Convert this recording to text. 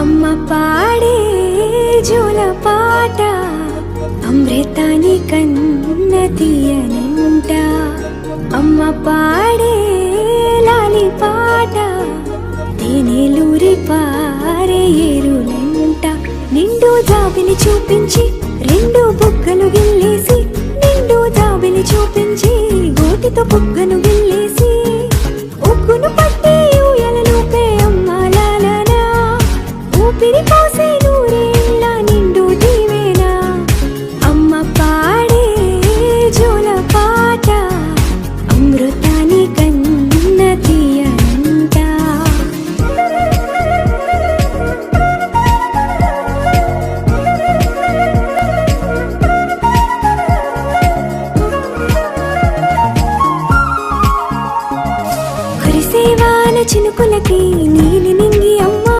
అమ్మ పాడే జోల పాట అమృతాని కన్న తీయనంట. అమ్మ పాడే లాలి పాట తేనెలూరి పారే ఏరులంట. నిండు జాబిని చూపించి రెండు బుగ్గలు గిల్లేసి, నిండు జాబిని చూపించి గోటితో బుగ్గను